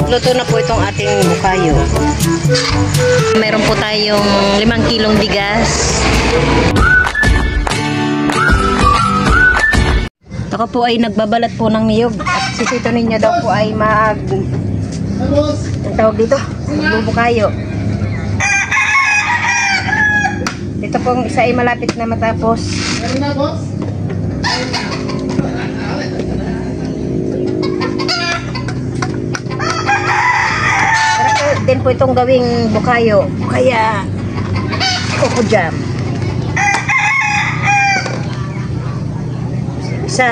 Luto na po itong ating bukayo. Meron po tayong 5 kilong bigas. Ako po ay nagbabalat po ng niyog. At si Tito ninyo daw po ay ang tawag dito, bubukayo. Dito pong isa ay malapit na matapos. Sarap din po itong gawing bukayo. Kaya coco jam. Isa.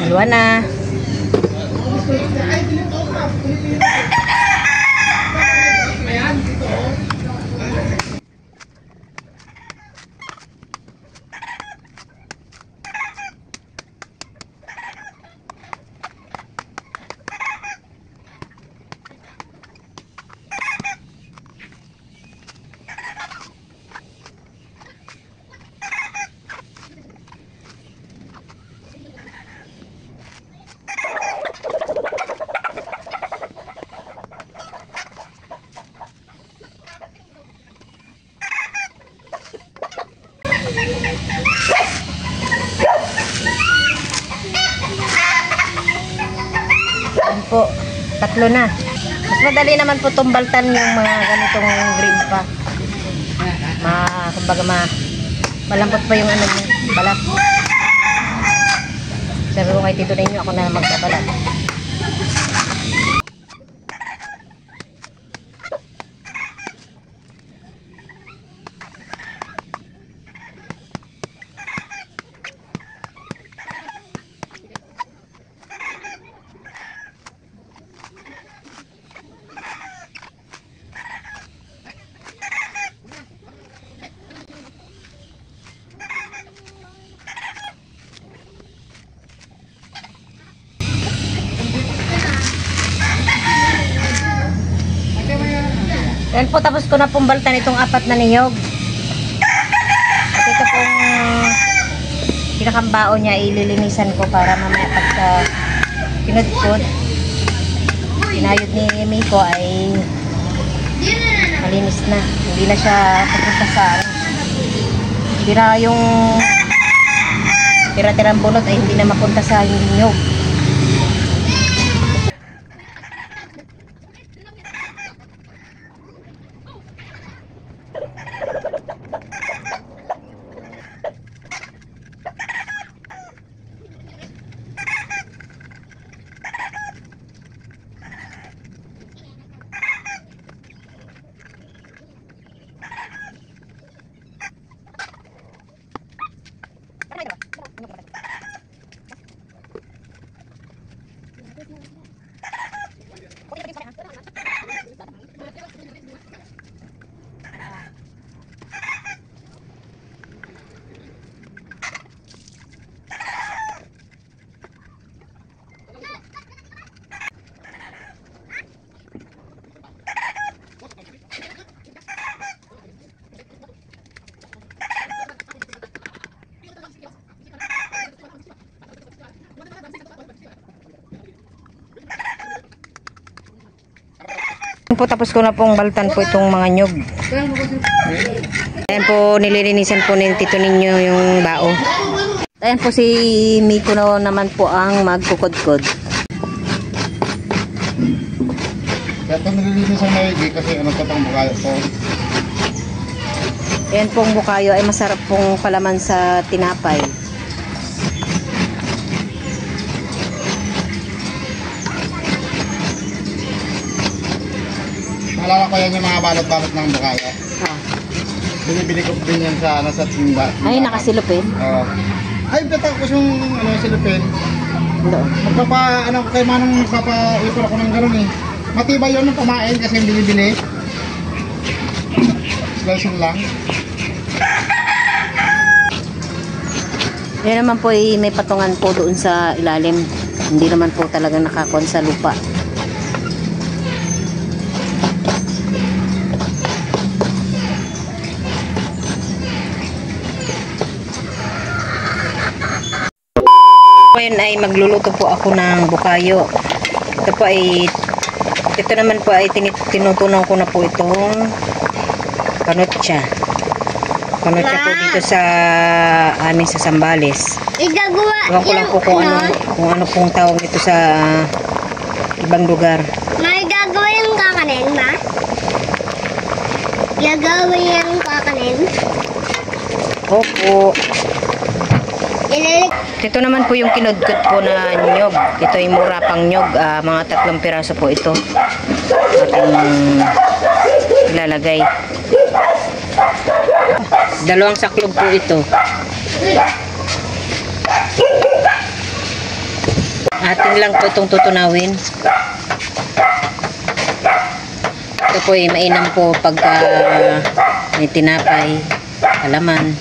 Dalawa na. Po, 3 na. Mas madali naman po tumbaltan yung mga ganitong green pa. Kumbaga malambot pa yung ano niya, balat. Pero kay Tito ninyo ako na magbabalat. Yan po, tapos ko na pumbaltan itong 4 na niyog. At ito pong pinakambao niya, ililinisan ko para mamaya pagka pinudkod, pinayod ni Miko ay malinis na. Hindi na siya pupunta sa hindi na yung tira-tirang bunot ay hindi na mapunta sa niyog. Po, tapos ko na pong baltan po itong mga nyog. Ayan po, nililinisan po ni Tito ninyo yung bao. Ayan po si Miko na naman po ang magkukod-kod. Kaya ito nililinisan maigi kasi ano pa itong bukayo po. Ayan pong bukayo ay masarap pong palaman sa tinapay. Alala ko yan yung mga balot-balot ng bukayo. Ah. Binibili ko din yan sa nasa timba. Ay, nakasilupin. Oo. Ay, patapos yung silupin. Doon. Kay Manong magpapa-ipon ako ng gano'n eh. Matibay yun ng pamain kasi yung binibili. Slicing lang. Yan naman po ay may patungan po doon sa ilalim. Hindi naman po talaga nakakon sa lupa. Ngayon ay magluluto po ako ng bukayo. Ito naman po ay tinutunaw ko na po itong kanutya. Kanutya po dito sa amin sa Sambales. Ewan ko lang po kung ano pong tawag nito sa ibang lugar. May gagawin yung kakanin, ma? Gagawin yung kakanin? Opo. Ito naman po yung kinudkot po na nyog. Ito ay mura pang nyog. Mga 3 piraso po ito. Ating ilalagay. 2 saklog po ito. Atin lang po itong tutunawin. Ito po ay mainam po pagka may tinapay, alaman.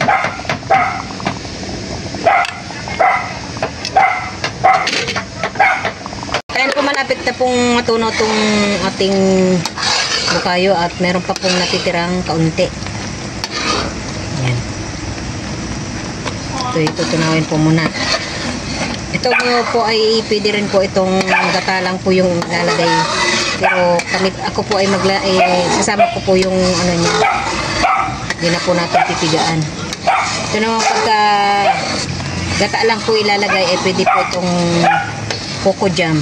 Kaya po malapit na pong matunaw itong ating bukayo at meron pa pong natitirang kaunti. Ayan. Ito itutunawin po muna. Ito po ay pwede rin po itong gata lang po yung lalagay. Pero ako po ay sasama ko po yung ano niya. Hindi na po natin pipigaan. Ito naman pagka gata lang po ilalagay ay pwede po itong coco jam.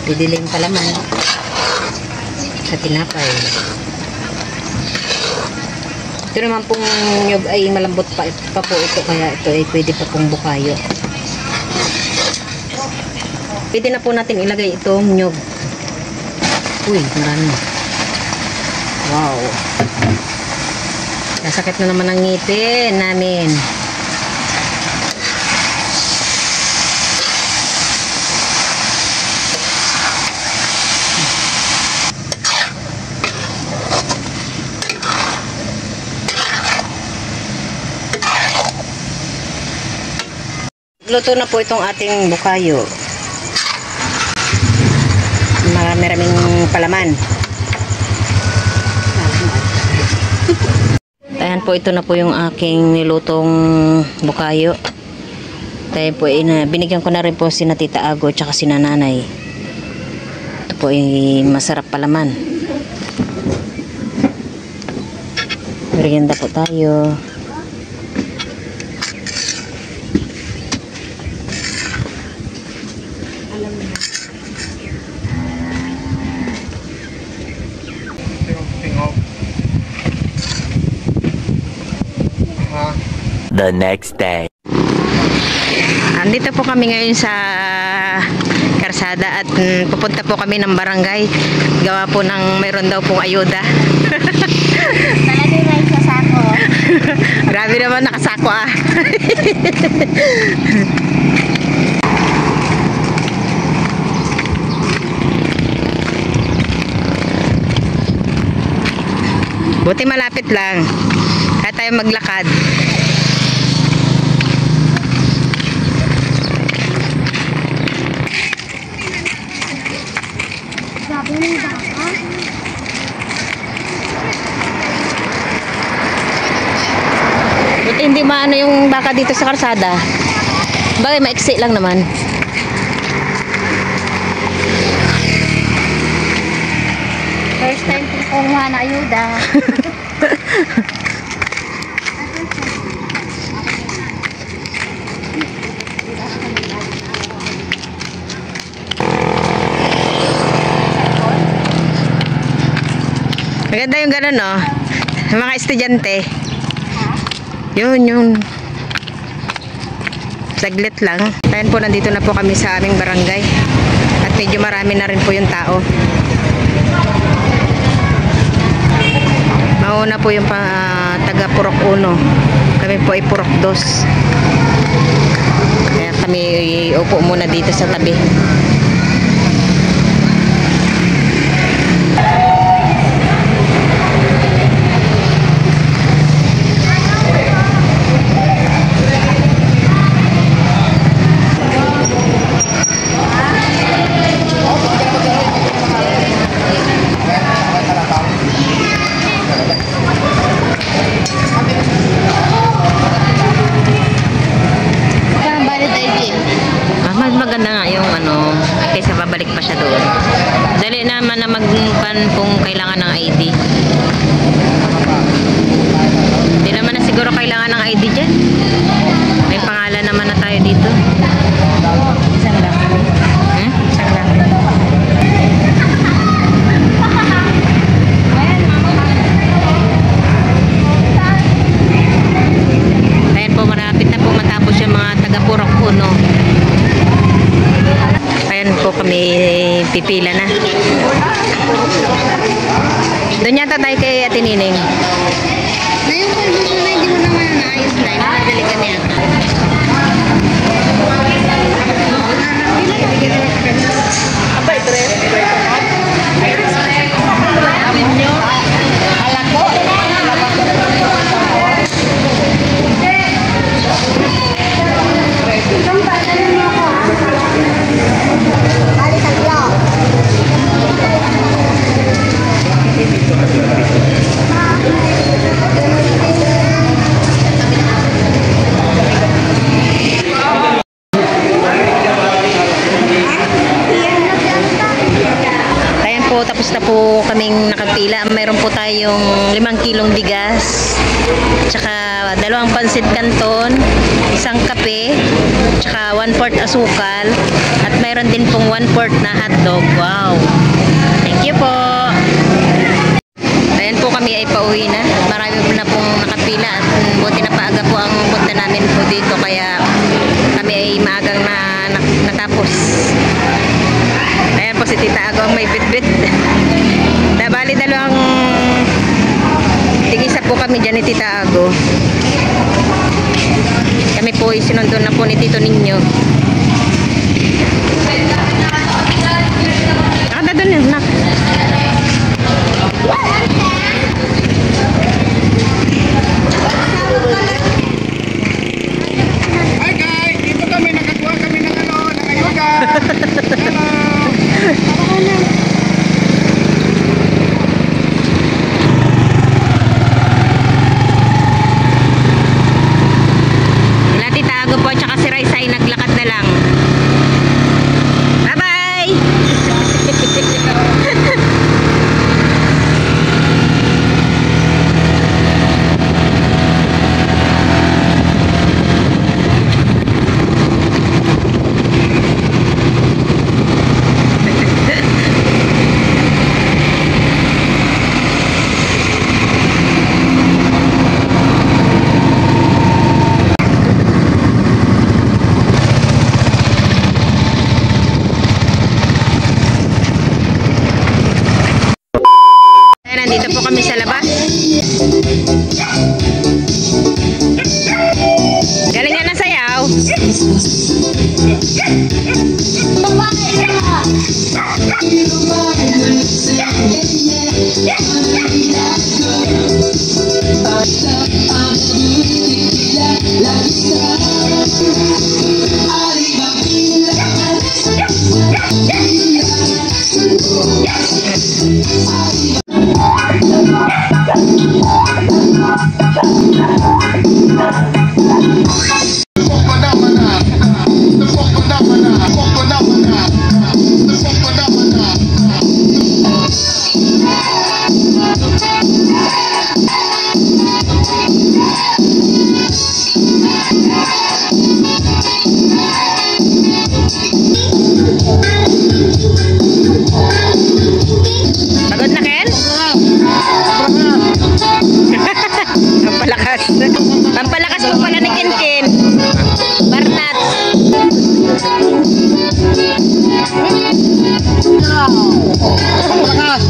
Pwede lang palaman sa tinapay. Ito naman pong nyog ay malambot pa po ito kaya ito ay pwede pa pong bukayo. Pwede na po natin ilagay itong nyog. Uy, marami. Wow. Nasakit na naman ang ngipin namin. Luto na po itong ating bukayo. Maraming palaman. Ayan po, ito na po yung aking nilutong bukayo. Tayo po, binigyan ko na rin po si Tita Ago at saka si Nanay. Ito po ay masarap palaman. Merienda po tayo. The next day. Andito po kami ngayon sa karsada at pupunta po kami ng barangay. Gawa po ng mayroon daw pong ayuda. Marami may sasako. Grabe naman nakasako ah. Buti malapit lang. Kaya tayo maglakad. Sabi ng baka. Buti hindi maano yung baka dito sa karsada. Bagay maiksi lang naman. First time ko kumuha na ayuda. Maganda yung gano'n, no? Mga estudyante. Yun. Saglit lang. Ayan po, nandito na po kami sa aming barangay. At medyo marami na rin po yung tao. Nauna po yung taga Purok 1. Kami po ay Purok 2. Kaya kami upo muna dito sa tabi. Mas maganda nga yung kaysa babalik pa siya doon. Dali naman na magpan kung kailangan ng ID. Hindi naman na siguro kailangan ng ID dyan. May pangalan naman na tayo dito. Isang lang. Isang lang. Ayan po, marapit na po matapos yung mga taga Purok 1. Ayan po kami pipila na. Doon yata tayo kay Ate Nining. Ngayon ko gusto na hindi mo naman naayos na. Nakadali ka niya. Abay, tre. Tapos na po kaming nakapila. Mayroon po tayong 5 kilong bigas, tsaka 2 pansit canton, 1 kape, tsaka 1/4 asukal, at mayroon din pong 1/4 na hotdog. Wow! Thank you po! Ayan po, kami ay pauwi na. Marami po na pong nakapila at buti na paaga po ang punta namin po dito, kaya kami ay maagang natapos. Ayan po si Tita Ago ang may bit-bit. Bali, 2 tig-isa po kami dyan ni Tita Ago. Kami po ay sinundo na po ni Tito Ninyo. Doon yun, nak. Hi guys, dito kami nakakuha kami ng ayuda. Hello. Nandito po kami sa labas. Galing nga na sayaw. Pampalakas po pala ni Kinkin. Barnat. Pampalakas.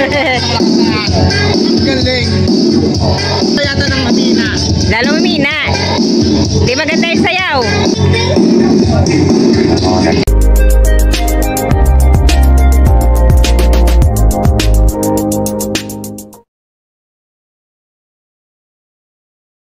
Ang galing. Yata ng Matina. Lalong umina. Di maganda yung sayaw.